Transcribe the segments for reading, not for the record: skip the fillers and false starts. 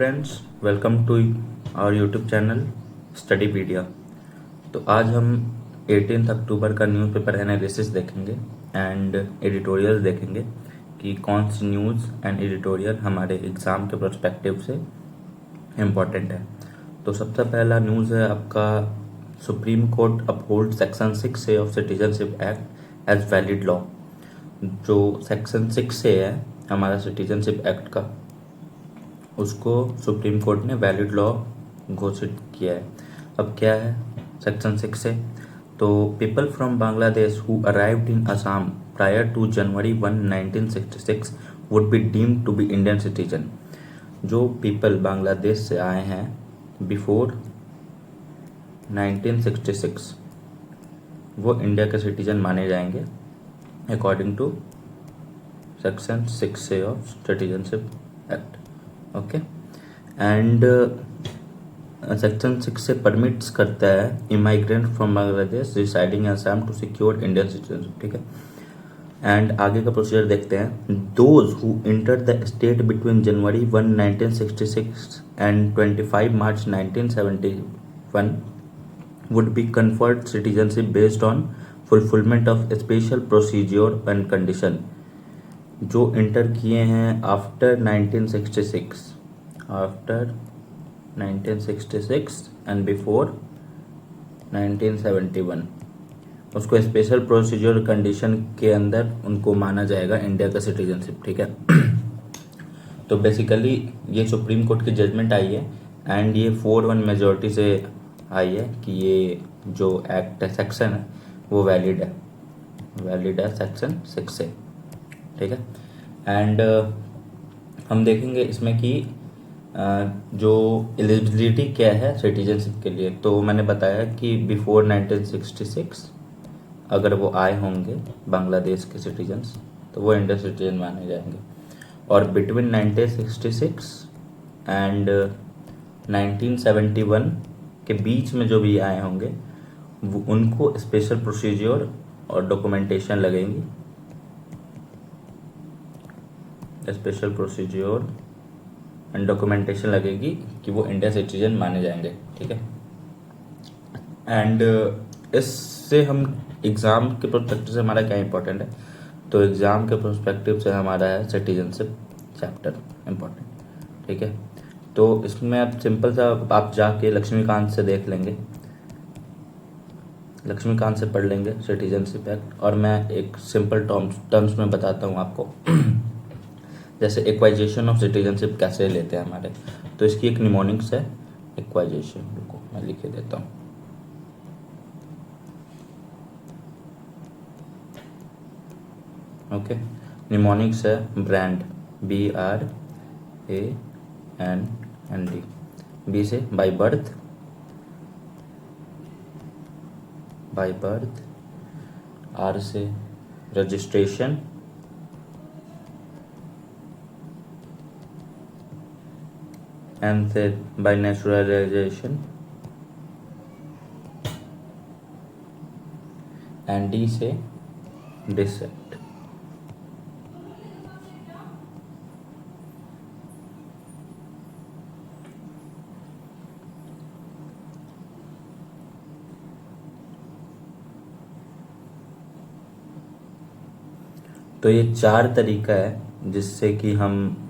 Friends, welcome to our YouTube channel Studypedia. तो आज हम 18 अक्टूबर का न्यूज़पेपर एनालिसिस देखेंगे एंड एडिटोरियल देखेंगे कि कौन सी न्यूज़ एंड एडिटोरियल हमारे एग्ज़ाम के पर्सपेक्टिव से इम्पॉर्टेंट है। तो सबसे पहला न्यूज़ है आपका, supreme court upheld section 6A of citizenship act as valid law. जो सेक्शन 6A है हमारा सिटीजनशिप एक्ट का, उसको सुप्रीम कोर्ट ने वैलिड लॉ घोषित किया है। अब क्या है सेक्शन 6A? तो people from Bangladesh who arrived in Assam prior to January 1, 1966 would be deemed to be Indian citizen. जो पीपल बांग्लादेश से आए हैं बिफोर 1966 वो इंडिया के सिटीजन माने जाएंगे according to section 6A of citizenship act. Okay, and section 6 से परमिट्स करता है immigrant from Bangladesh residing in Assam to secure Indian citizenship. ठीक है, एंड आगे का प्रोसीजर देखते हैं। Those who entered the state between January 1, 1966 and 25 March 1971 would be conferred citizenship based on fulfillment of special procedure and condition। जो inter किए हैं after 1966 and before 1971 उसको स्पेशल प्रोसीजर कंडीशन के अंदर उनको माना जाएगा इंडिया का सिटीजनशिप। ठीक है तो बेसिकली ये सुप्रीम कोर्ट की जजमेंट आई है एंड ये 4-1 मेजोरिटी से आई है कि ये जो एक्ट है सेक्शन है वो वैलिड है सेक्शन 6 से। ठीक है, एंड हम देखेंगे इसमें कि जो एलिजिबिलिटी क्या है सिटीजनशिप के लिए। तो मैंने बताया कि बिफोर 1966 अगर वो आए होंगे बांग्लादेश के सिटीजन्स तो वो इंडियन सिटीजन माने जाएंगे, और बिटवीन 1966 एंड 1971 के बीच में जो भी आए होंगे वो उनको स्पेशल प्रोसीजर और डॉक्यूमेंटेशन लगेंगी, स्पेशल प्रोसीजर एंड डॉक्यूमेंटेशन लगेगी कि वो इंडियन सिटीजन माने जाएंगे। ठीक है, एंड इससे हम एग्ज़ाम के पर्सपेक्टिव से हमारा क्या इंपॉर्टेंट है, तो एग्ज़ाम के पर्सपेक्टिव से हमारा है सिटीजनशिप चैप्टर इम्पॉर्टेंट। ठीक है, तो इसमें आप सिंपल सा आप जाके लक्ष्मीकांत से देख लेंगे, लक्ष्मीकांत से पढ़ लेंगे सिटीजनशिप एक्ट, और मैं एक सिंपल टर्म्स में बताता हूँ आपको जैसे एक्वाइजेशन ऑफ सिटीजनशिप कैसे लेते हैं हमारे, तो इसकी एक निमोनिक्स है एक्वाइजेशन, रुको मैं लिख देता हूँ। ओके, निमोनिक्स है ब्रांड, BRAND, बी से बाय बर्थ, आर से रजिस्ट्रेशन, एन से बाय नेचुरलाइजेशन, एंड डी से डिसेंट। तो ये 4 तरीका है जिससे कि हम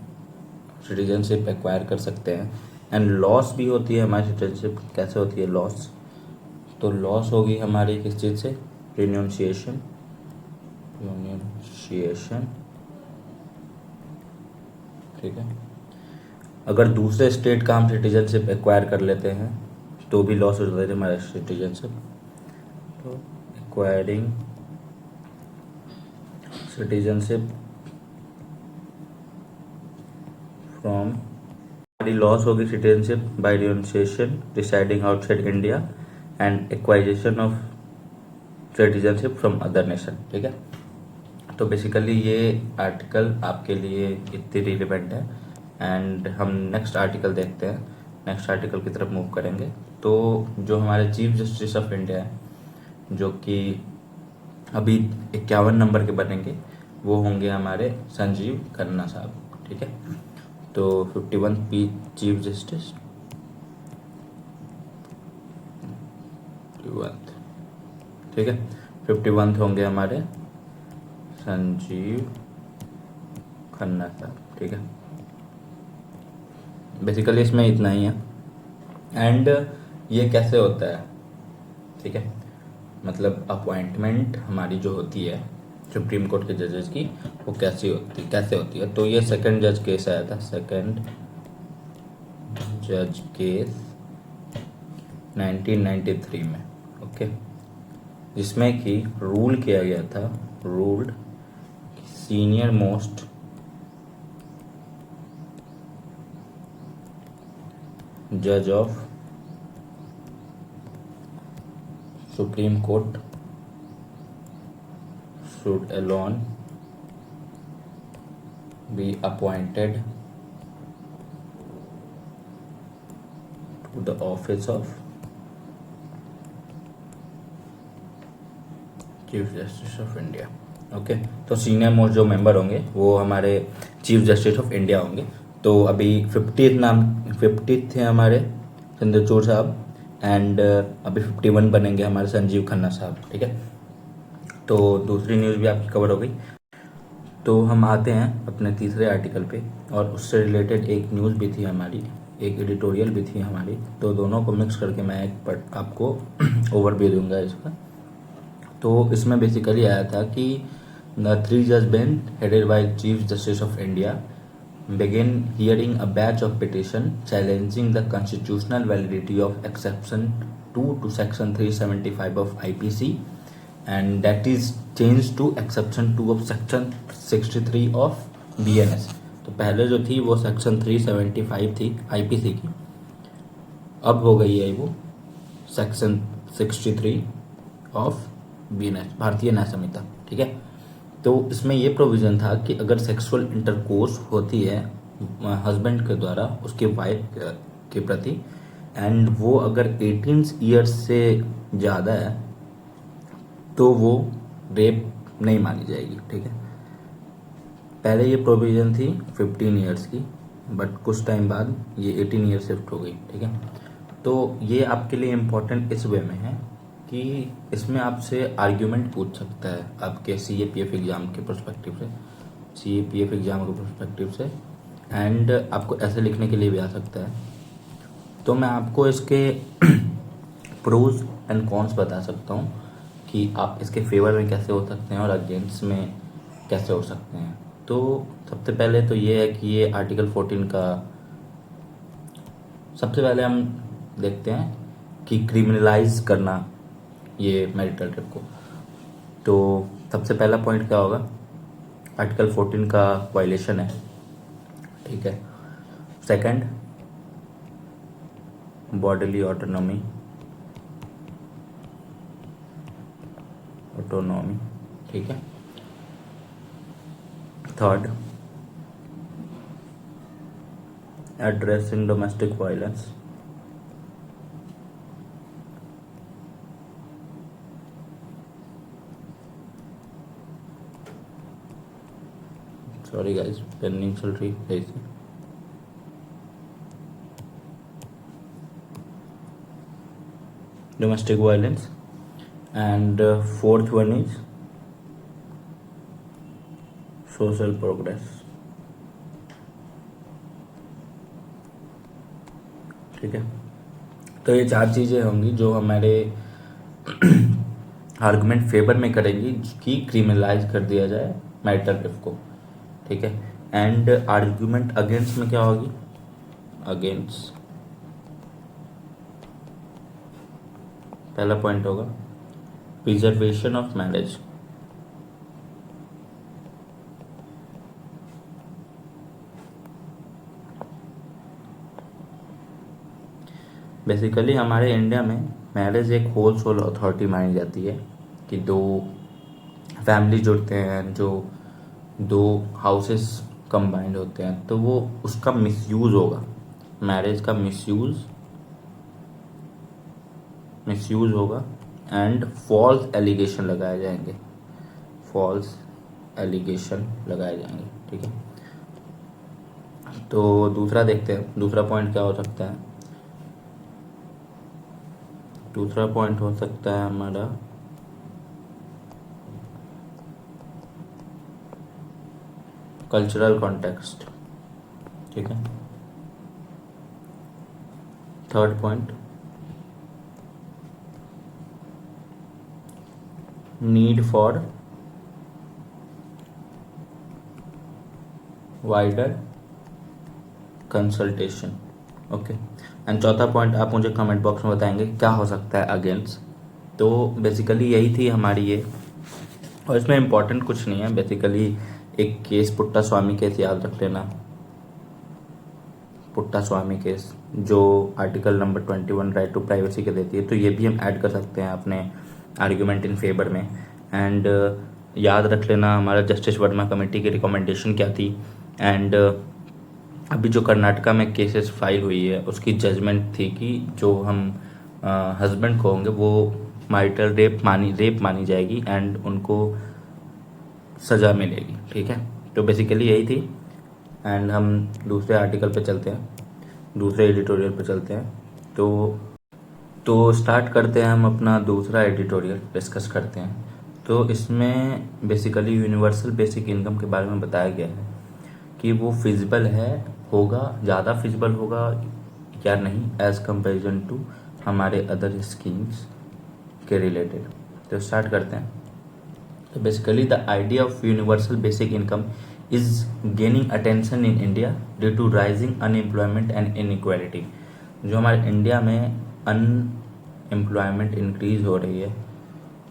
सिटीजनशिप एक्वायर कर सकते हैं। एंड लॉस भी होती है हमारी सिटीजनशिप, कैसे होती है लॉस, तो लॉस होगी हमारी किस चीज़ से, रिन्यूंसिएशन। ठीक है, अगर दूसरे स्टेट का हम सिटीजनशिप एक्वायर कर लेते हैं तो भी लॉस हो जाता है हमारा सिटीजनशिप। तो एक्वायरिंग सिटीजनशिप फ्रॉम, हमारी लॉस होगी citizenship by renunciation residing outside India and acquisition of citizenship from other nation. ठीक है, तो बेसिकली ये आर्टिकल आपके लिए इतनी रिलेवेंट है, एंड हम नेक्स्ट आर्टिकल देखते हैं, नेक्स्ट आर्टिकल की तरफ मूव करेंगे। तो जो हमारे चीफ जस्टिस ऑफ इंडिया है, जो कि अभी 51 नंबर के बनेंगे, वो होंगे हमारे संजीव खन्ना साहब। ठीक है, तो 51 पी चीफ जस्टिस, 51, ठीक है। 51 होंगे हमारे संजीव खन्ना साहब, ठीक है। बेसिकली इसमें इतना ही है। एंड ये कैसे होता है, ठीक है, मतलब अपॉइंटमेंट हमारी जो होती है सुप्रीम कोर्ट के जजेस की, वो कैसे होती है। तो ये सेकंड जज केस आया था, सेकंड जज केस 1993 में, ओके, जिसमें कि रूल किया गया था, रूल्ड सीनियर मोस्ट जज of supreme court should alone be appointed to the office of chief justice of India, okay. तो सीनियर मोस्ट जो मेंबर होंगे वो हमारे चीफ जस्टिस ऑफ इंडिया होंगे। तो अभी 50 थे हमारे चंद्रचूड़ साहब, एंड अभी 51 बनेंगे हमारे संजीव खन्ना साहब, ठीक है। तो दूसरी न्यूज़ भी आपकी कवर हो गई। तो हम आते हैं अपने तीसरे आर्टिकल पे, और उससे रिलेटेड एक न्यूज़ भी थी हमारी, एक एडिटोरियल भी थी हमारी। तो दोनों को मिक्स करके मैं एक आपको ओवरव्यू दूंगा इसका। तो इसमें बेसिकली आया था कि द 3 जज bench headed by chief justice of India began hearing a batch of petition challenging the constitutional validity of exception 2 to section 375 of IPC, and that is changed to exception 2 of section 63 of BNS। तो पहले जो थी वो section 375 थी IPC की, अब हो गई है वो सेक्शन 63 ऑफ BNS, भारतीय न्याय संहिता, ठीक है। तो इसमें ये प्रोविज़न था कि अगर सेक्सुअल इंटरकोर्स होती है हस्बैंड के द्वारा उसके वाइफ के प्रति, एंड वो अगर 18 ईयर्स से ज़्यादा है, तो वो रेप नहीं मानी जाएगी, ठीक है। पहले ये प्रोविज़न थी 15 ईयर्स की, बट कुछ टाइम बाद ये 18 ईयर्स शिफ्ट हो गई, ठीक है। तो ये आपके लिए इम्पोर्टेंट इस वे में है कि इसमें आपसे आर्ग्यूमेंट पूछ सकता है आपके CAPF एग्ज़ाम के पर्सपेक्टिव से, CAPF एग्ज़ाम के पर्सपेक्टिव से, एंड आपको ऐसे लिखने के लिए भी आ सकता है। तो मैं आपको इसके प्रोज एंड कॉन्स बता सकता हूँ कि आप इसके फेवर में कैसे हो सकते हैं और अगेंस्ट में कैसे हो सकते हैं। तो सबसे पहले तो ये है कि ये आर्टिकल 14 का, सबसे पहले हम देखते हैं कि क्रिमिनलाइज करना ये मैरिटल रेप को। तो सबसे पहला पॉइंट क्या होगा, आर्टिकल 14 का वायलेशन है, ठीक है। सेकंड, बॉडीली ऑटोनॉमी, ठीक है। Third, addressing domestic violence, sorry guys पेनिंग चल रही है इसे, domestic violence, and fourth one is social progress, ठीक है। तो ये 4 चीज़ें होंगी जो हमारे आर्गुमेंट फेवर में करेंगी कि क्रिमिनलाइज कर दिया जाए मैरिटल रेप को, ठीक है। एंड आर्ग्यूमेंट अगेंस्ट में क्या होगी, अगेंस्ट पहला पॉइंट होगा प्रिजर्वेशन ऑफ मैरिज, बेसिकली हमारे इंडिया में मैरिज एक होल सोल अथॉरिटी मानी जाती है कि दो फैमिली जुड़ते हैं, जो 2 हाउसेस कंबाइंड होते हैं, तो वो उसका मिसयूज़ होगा, मैरिज का मिसयूज़ होगा, एंड फॉल्स एलिगेशन लगाए जाएंगे, ठीक है। तो दूसरा देखते हैं, दूसरा पॉइंट क्या हो सकता है। दूसरा पॉइंट हो सकता है हमारा कल्चरल कॉन्टेक्स्ट, ठीक है। Third point, need for wider consultation, okay. And चौथा पॉइंट आप मुझे कमेंट बॉक्स में बताएंगे क्या हो सकता है अगेंस्ट। तो बेसिकली यही थी हमारी ये, और इसमें इम्पोर्टेंट कुछ नहीं है। बेसिकली एक केस पुट्टा स्वामी केस याद रख लेना, पुट्टा स्वामी केस जो article number 21 right to privacy के देती है, तो ये भी हम ऐड कर सकते हैं अपने आर्ग्यूमेंट इन फेवर में। एंड याद रख लेना हमारा जस्टिस वर्मा कमेटी की रिकमेंडेशन क्या थी। एंड अभी जो कर्नाटका में केसेस फाइल हुई है उसकी जजमेंट थी कि जो हम हस्बैंड को होंगे वो मारिटल रेप मानी जाएगी एंड उनको सज़ा मिलेगी, ठीक है। तो बेसिकली यही थी। एंड हम दूसरे आर्टिकल पे चलते हैं, दूसरे एडिटोरियल पे चलते हैं। तो स्टार्ट करते हैं हम अपना दूसरा एडिटोरियल डिस्कस करते हैं। तो इसमें बेसिकली यूनिवर्सल बेसिक इनकम के बारे में बताया गया है कि वो फिजिबल है, होगा, ज़्यादा फिजिबल होगा या नहीं एज कंपेरिजन टू हमारे अदर स्कीम्स के रिलेटेड। तो स्टार्ट करते हैं। तो basically the idea of universal basic income is gaining attention in India due to rising unemployment and inequality. जो हमारे इंडिया में अनएम्प्लॉयमेंट इंक्रीज हो रही है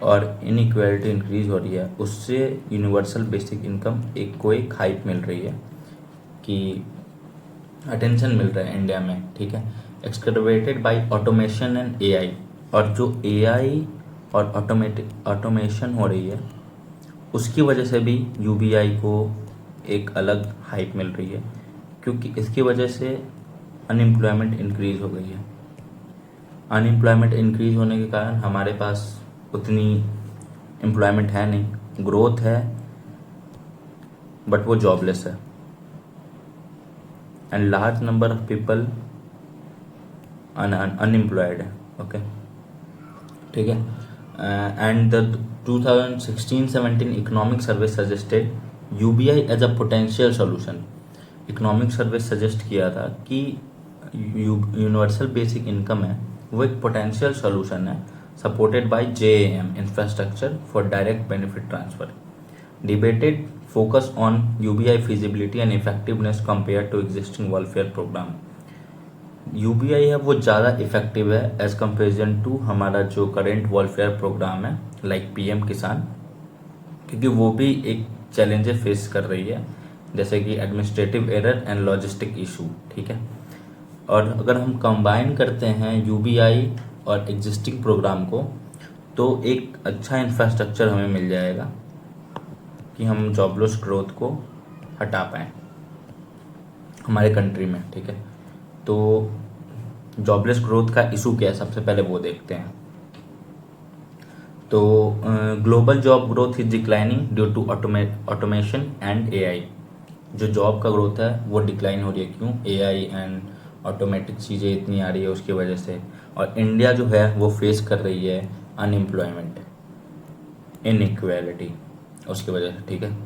और इनइक्वालिटी इंक्रीज हो रही है, उससे यूनिवर्सल बेसिक इनकम को एक हाइप मिल रही है कि अटेंशन मिल रहा है इंडिया में, ठीक है। एक्सकर्वेटेड बाय ऑटोमेशन एंड एआई, और जो एआई और ऑटोमेशन हो रही है उसकी वजह से भी यूबीआई को एक अलग हाइप मिल रही है, क्योंकि इसकी वजह से अनएम्प्लॉयमेंट इंक्रीज हो गई है। अनएम्प्लॉयमेंट इंक्रीज होने के कारण हमारे पास उतनी एम्प्लॉयमेंट है नहीं, ग्रोथ है बट वो जॉबलेस है। And large number of people unemployed है, ओके, ठीक है। And the 2016-17 economic survey suggested UBI as a potential solution. Economic survey suggest किया था कि यूनिवर्सल बेसिक इनकम है वो एक पोटेंशियल सोल्यूशन है, supported by JAM infrastructure for direct benefit transfer. Debated focus on UBI feasibility and effectiveness compare to existing welfare program. UBI है वो ज़्यादा इफेक्टिव है एज कंपेरिजन टू हमारा जो करेंट वेलफेयर प्रोग्राम है लाइक पीएम किसान, क्योंकि वो भी एक चैलेंजेस फेस कर रही है जैसे कि administrative error and logistic issue, ठीक है। और अगर हम कंबाइन करते हैं यूबीआई और एग्जिस्टिंग प्रोग्राम को तो एक अच्छा इंफ्रास्ट्रक्चर हमें मिल जाएगा कि हम जॉबलेस ग्रोथ को हटा पाएँ हमारे कंट्री में, ठीक है। तो जॉबलेस ग्रोथ का इशू क्या है सबसे पहले वो देखते हैं। तो global job growth is declining due to automation and AI. जो जॉब का ग्रोथ है वो डिक्लाइन हो रही है, क्यों? एआई एंड ऑटोमेटिक चीज़ें इतनी आ रही है उसकी वजह से। और इंडिया जो है वो फेस कर रही है अनएम्प्लॉयमेंट, इनइक्वालिटी उसकी वजह से, ठीक है।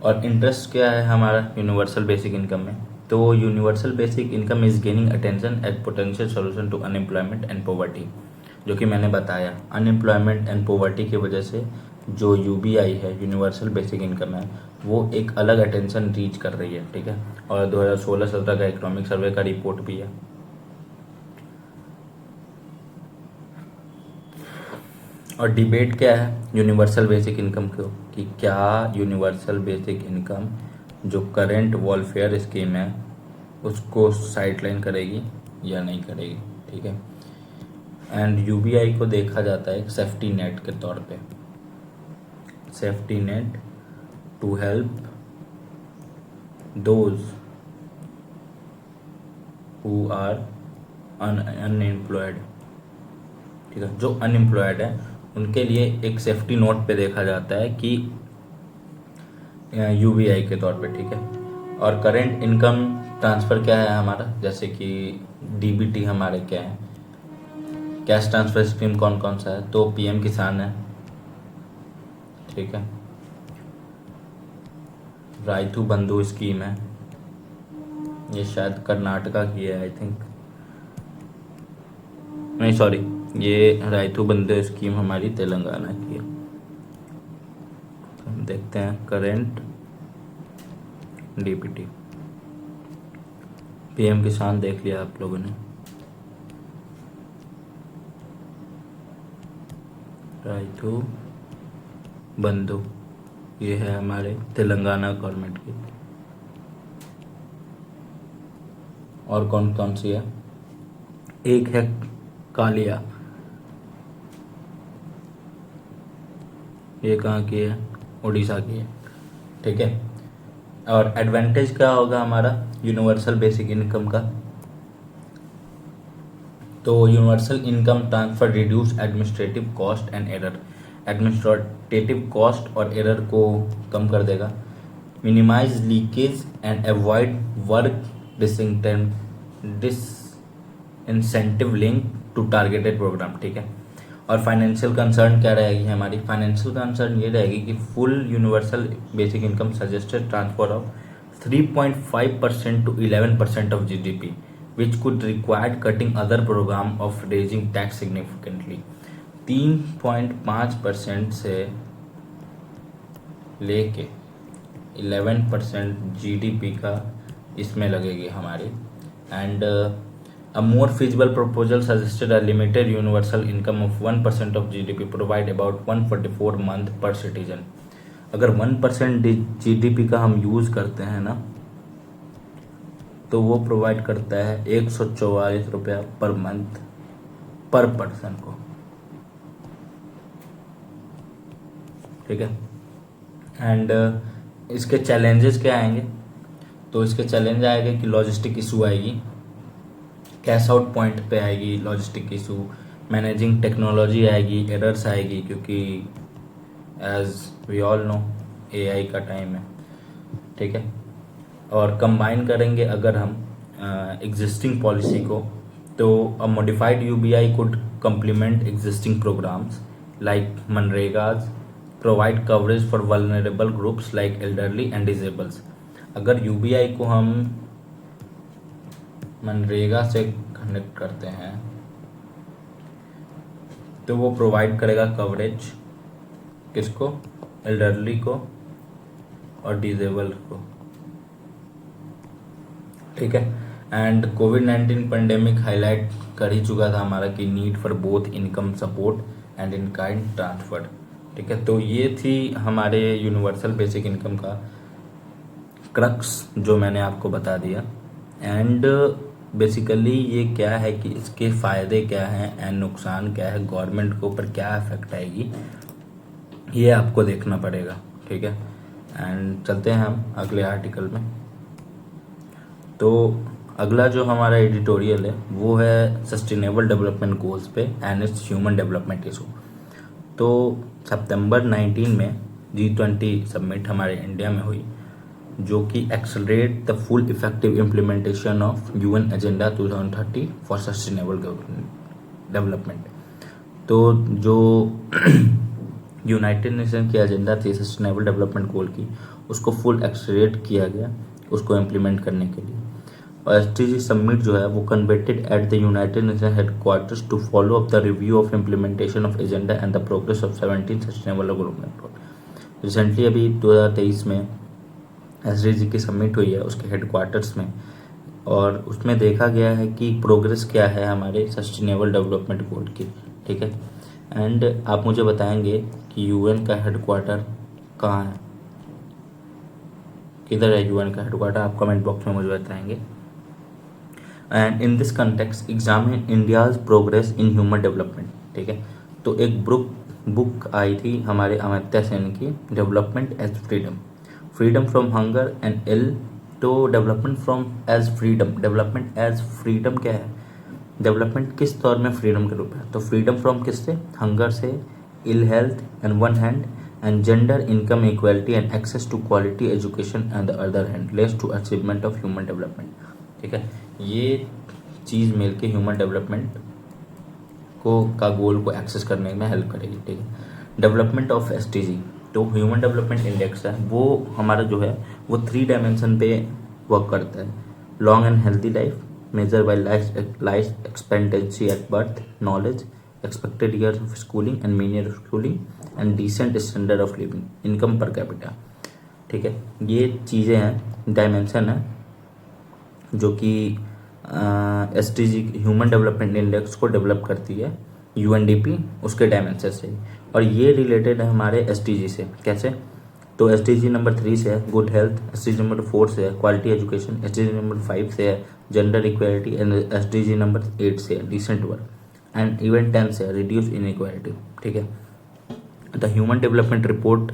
और इंटरेस्ट क्या है हमारा यूनिवर्सल बेसिक इनकम में? तो universal basic income is gaining attention as potential solution to unemployment and poverty. जो कि मैंने बताया, अनएम्प्लॉयमेंट एंड पॉवर्टी की वजह से जो यूबीआई है यूनिवर्सल बेसिक इनकम है वो एक अलग अटेंशन रीच कर रही है, ठीक है। और 2016-17 का इकोनॉमिक सर्वे का रिपोर्ट भी है। और डिबेट क्या है यूनिवर्सल बेसिक इनकम को, कि क्या यूनिवर्सल बेसिक इनकम जो करेंट वेलफेयर स्कीम है उसको साइडलाइन करेगी या नहीं करेगी, ठीक है। एंड यूबीआई को देखा जाता है एक सेफ्टी नेट के तौर पे, safety net to help those who are unemployed, ठीक है। जो अनएम्प्लॉयड है उनके लिए एक सेफ्टी नोट पे देखा जाता है कि यूबीआई के तौर पे, ठीक है। और करेंट इनकम ट्रांसफ़र क्या है हमारा, जैसे कि डीबीटी हमारे क्या है, कैश ट्रांसफ़र स्कीम कौन कौन सा है, तो पीएम किसान है, ठीक है, राइतू बंधु स्कीम है, ये शायद कर्नाटका की है आई थिंक, नहीं सॉरी, ये राइतू बंधु स्कीम हमारी तेलंगाना की है। हम देखते हैं करेंट डीबीटी, पीएम किसान देख लिया आप लोगों ने, राइतू बंधु ये है हमारे तेलंगाना गवर्नमेंट की। और कौन कौन सी है, एक है कालिया, ये कहाँ की है, उड़ीसा की है, ठीक है। और एडवांटेज क्या होगा हमारा यूनिवर्सल बेसिक इनकम का, तो universal income transfer reduce administrative cost and error, administrative cost और एरर को कम कर देगा, minimize leakage and avoid work disincentive link to targeted program, ठीक है। और फाइनेंशियल कंसर्न क्या रहेगी हमारी, फाइनेंशियल कंसर्न ये रहेगी कि full universal basic income suggested transfer of 3.5% to 11% of GDP, which could require cutting other program of raising tax significantly. 3.5% से लेके 11% GDP का इसमें लगेगी हमारी। And a more feasible proposal suggested a limited universal income of 1% of GDP provide about 144 month per citizen। अगर 1% GDP का हम use करते हैं ना, तो वो प्रोवाइड करता है 144 रुपया पर मंथ पर पर्सन को, ठीक है। एंड इसके चैलेंजेस क्या आएंगे, तो इसके चैलेंज आएंगे कि लॉजिस्टिक इशू आएगी, कैश आउट पॉइंट पे आएगी लॉजिस्टिक इशू, मैनेजिंग टेक्नोलॉजी आएगी, एरर्स आएगी, क्योंकि as we all know AI का टाइम है, ठीक है। और कंबाइन करेंगे अगर हम एग्जिस्टिंग पॉलिसी को, तो a modified UBI could complement existing programmes like मनरेगाज, provide coverage for vulnerable groups like elderly and disables. अगर यूबीआई को हम मनरेगा से कनेक्ट करते हैं तो वो प्रोवाइड करेगा कवरेज किसको, एल्डरली को और डिजेबल को, ठीक है। एंड कोविड-19 पेंडेमिक हाईलाइट कर ही चुका था हमारा कि need for both income support and in kind transfer, ठीक है। तो ये थी हमारे यूनिवर्सल बेसिक इनकम का क्रक्स जो मैंने आपको बता दिया। एंड बेसिकली ये क्या है कि इसके फ़ायदे क्या हैं एंड नुकसान क्या है, गवर्नमेंट के ऊपर क्या इफेक्ट आएगी, ये आपको देखना पड़ेगा, ठीक है। एंड चलते हैं हम अगले आर्टिकल में। तो अगला जो हमारा एडिटोरियल है वो है सस्टेनेबल डेवलपमेंट गोल्स पे and it's human development issue. तो सितंबर 19 में G20 समिट हमारे इंडिया में हुई, जो कि accelerate the full effective implementation of UN agenda 2030 for sustainable development. तो जो यूनाइटेड नेशन की एजेंडा थी सस्टेनेबल डेवलपमेंट गोल की, उसको फुल एक्सेलरेट किया गया उसको इम्प्लीमेंट करने के लिए। और एसडीजी समिट जो है वो convected at the United Nation headquarters to follow up the review of implementation of agenda and the progress of 17 sustainable development goal. Recently अभी 2023 में एसडीजी की समिट हुई है उसके हेडक्वार्टर्स में, और उसमें देखा गया है कि प्रोग्रेस क्या है हमारे सस्टेनेबल डेवलपमेंट गोल की, ठीक है। एंड आप मुझे बताएंगे कि यूएन का हेडक्वार्टर कहाँ है, किधर है यूएन का हेडक्वार्टर, आप कमेंट बॉक्स में मुझे बताएंगे। And in this context examine India's progress in human development, ठीक है। तो एक बुक आई थी हमारे अमर्त्य सेन की, development as freedom, freedom from hunger and ill to development from as freedom. Development as freedom क्या है, डेवलपमेंट किस तौर में फ्रीडम के रूप है, तो फ्रीडम फ्रॉम किससे, हंगर से, ill health and one hand, and gender income equality and access to quality education and the other hand leads to achievement of human development. ठीक है। ये चीज़ मिल के ह्यूमन डेवलपमेंट का गोल को एक्सेस करने में हेल्प करेगी। ठीक है। डेवलपमेंट ऑफ एसडीजी, तो ह्यूमन डेवलपमेंट इंडेक्स है वो हमारा जो है वो 3 डायमेंशन पे वर्क करता है। Long and healthy life measure by life expectancy at birth, knowledge, expected years of schooling and mean year of schooling and decent standard of living, income per capita. ठीक है। ये चीज़ें हैं, डायमेंशन है जो कि एसडीजी ह्यूमन डेवलपमेंट इंडेक्स को develop करती है यूएनडीपी उसके डायमेंशन से, और ये रिलेटेड है हमारे एसडीजी से। कैसे? तो एसडीजी नंबर 3 से है गुड हेल्थ, एसडीजी नंबर 4 से है क्वालिटी एजुकेशन, एसडीजी नंबर 5 से है gender equality and SDG number 8 से है डिसेंट वर्क एंड इवन 10 से है रिड्यूस इनइक्वालिटी। ठीक है। The human development report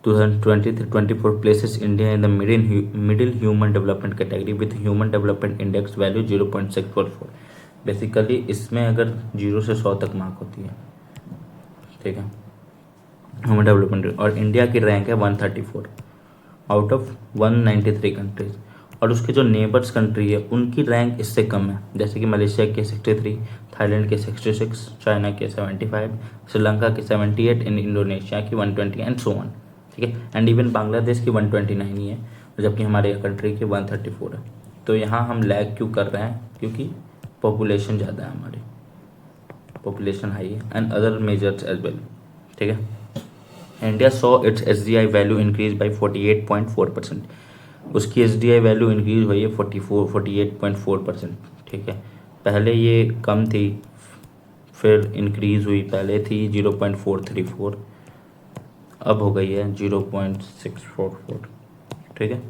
2023-24 places India in the middle human development category with human development index value 0.644। Basically इसमें अगर 0 से 100 तक मार्क होती है, ठीक है, ह्यूमन डेवलपमेंट, और इंडिया की रैंक है 134 आउट ऑफ 193 कंट्रीज, और उसके जो नेबर्स कंट्री है उनकी रैंक इससे कम है, जैसे कि मलेशिया के 63, थाईलैंड के 66, चाइना के 75, श्रीलंका के 78 एंड इंडोनेशिया की 120 एंड सो ऑन। ठीक है। एंड इवन बांग्लादेश की 129 ही है, जबकि हमारे कंट्री की 134 है। तो यहाँ हम लैग क्यों कर रहे हैं? क्योंकि पॉपुलेशन ज़्यादा है, हमारी पॉपुलेशन हाई है and other measures as well. ठीक है। India saw its SDI value increase by 48.4%। उसकी एसडीआई वैल्यू इंक्रीज हुई है 48.4%। ठीक है। पहले ये कम थी, फिर इंक्रीज हुई, पहले थी 0.434, अब हो गई है 0.644। ठीक है।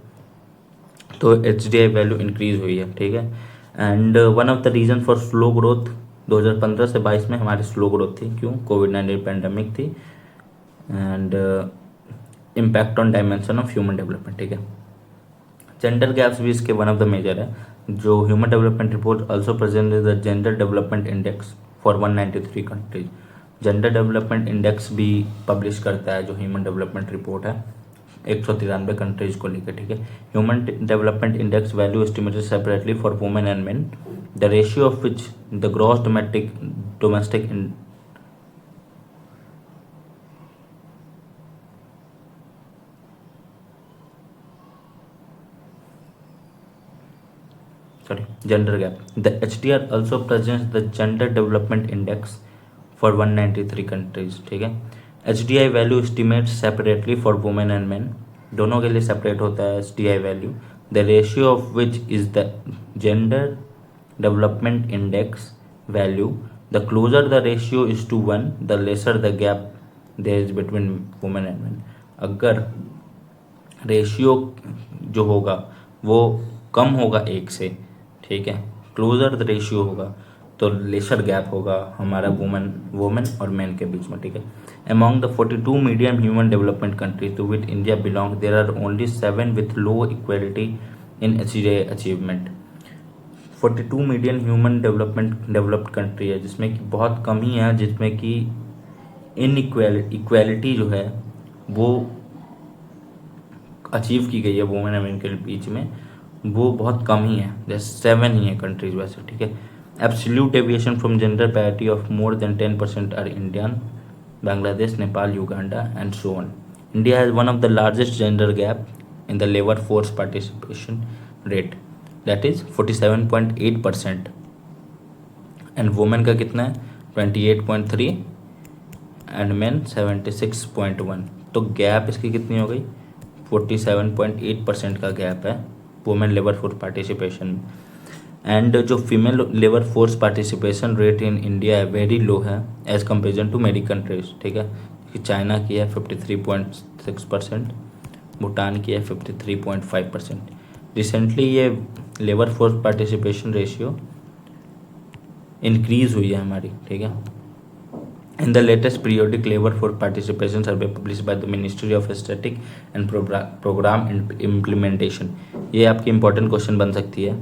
तो एचडीआई वैल्यू इंक्रीज हुई है। ठीक है। And one of the reason for slow growth 2015 से 22 में हमारी स्लो ग्रोथ थी। क्यों? कोविड-19 पैंडमिक थी and impact on dimension of human development. ठीक है। जेंडर गैप्स भी इसके वन ऑफ द मेजर है। जो human development report also present the gender development index for 193 countries. Gender development index भी पब्लिश करता है जो ह्यूमन डेवलपमेंट रिपोर्ट है 193 कंट्रीज को लेकर। ठीक है। Human development index value estimated separately for women and main, the ratio of which the gross domestic gender gap. The HDR also presents the gender development index for 193 countries। ठीक है। HDI value estimate separately for women and man, दोनों के लिए separate होता है HDI value. The ratio of which is the gender development index value, the closer the ratio is to 1 the lesser the gap there is between women and man. अगर ratio जो होगा वो कम होगा 1 से, ठीक है, क्लोजर द रेशियो होगा तो लेसर गैप होगा हमारा वुमेन और मैन के बीच में। ठीक है। Among the 42 medium human development countries to which India belong there are only 7 with low equality in achievement. 42 million human developed country है जिसमें कि बहुत कम ही है जिसमें कि इक्वालिटी जो है वो अचीव की गई है वुमेन एंड मेन के बीच में, वो बहुत कम ही है, जैसे 7 ही है कंट्रीज वैसे। ठीक है। Absolute deviation from gender parity of more than 10% are Indian, Bangladesh, Nepal, Uganda and so on. India has one of the largest gender gap in the labour force participation rate, that is 47.8%, and women का कितना है 28.3 and main 76.1। तो gap इसकी कितनी हो गई 47.8% का gap है वुमेन लेबर फोर्स पार्टिसिपेशन में। एंड जो female labour force participation rate in India है वेरी लो है as comparison to many countries. ठीक है। चाइना की है 53.6%, भूटान की है 53.5%। रिसेंटली ये labour force participation ratio increase हुई है हमारी। ठीक है। In the latest periodic labor force participation survey published by the Ministry of Static and Program Implementation, ये आपकी इम्पोर्टेंट क्वेश्चन बन सकती है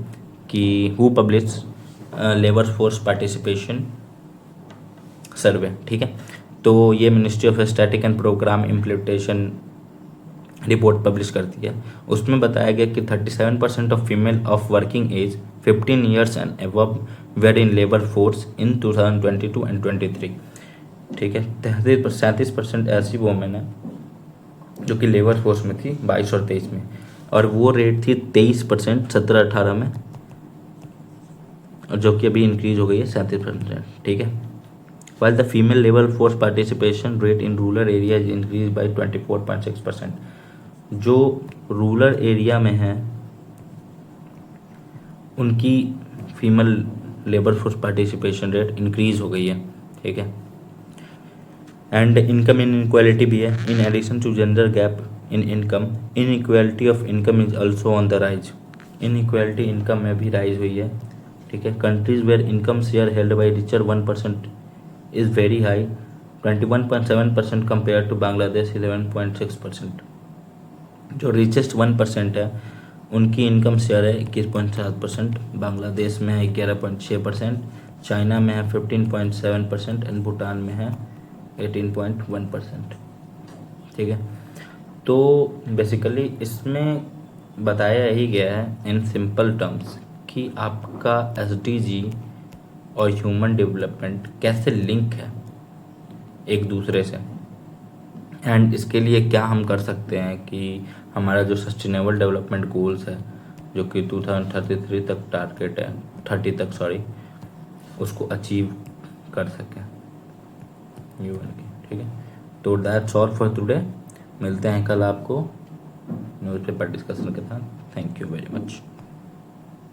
कि who publish labour force participation survey. ठीक है। तो ये ministry of static and programme implementation report publish करती है, उसमें बताया गया कि 37% of female of working age 15 years and above were in labour force in 2022 and 23। ठीक है, 37% ऐसी वोमेन है जो कि लेबर फोर्स में थी 22 और 23 में, और वो रेट थी 23% 17-18 में, और जो कि अभी इंक्रीज हो गई है 37%। ठीक है, while the female labor force participation rate in rural area is increased by 24.6%। जो रूरल एरिया में है उनकी female labour force participation rate increase हो गई है। ठीक है, एंड इनकम इन इनक्वालिटी भी है। In addition to gender gap in income, inequality of income is also on the rise. Inequality income में भी राइज हुई है। ठीक है, countries where income share held by richer 1% is very high, 21.7% compared to Bangladesh 11.6%। जो richest 1% है उनकी income share है 21.7%, बांग्लादेश में है 11.6%, चाइना में है 15.7% एंड भूटान में है 18.1%। ठीक है, तो बेसिकली इसमें बताया ही गया है इन सिंपल टर्म्स कि आपका SDG और ह्यूमन डेवलपमेंट कैसे लिंक है एक दूसरे से, एंड इसके लिए क्या हम कर सकते हैं कि हमारा जो सस्टेनेबल डेवलपमेंट गोल्स है जो कि 2033 तक टारगेट है, 30 तक सॉरी, उसको अचीव कर सकें ह्यूमन की। ठीक है, तो दैट्स ऑल फॉर टुडे। मिलते हैं कल आपको न्यूज़पेपर डिस्कशन के साथ। Thank you very much.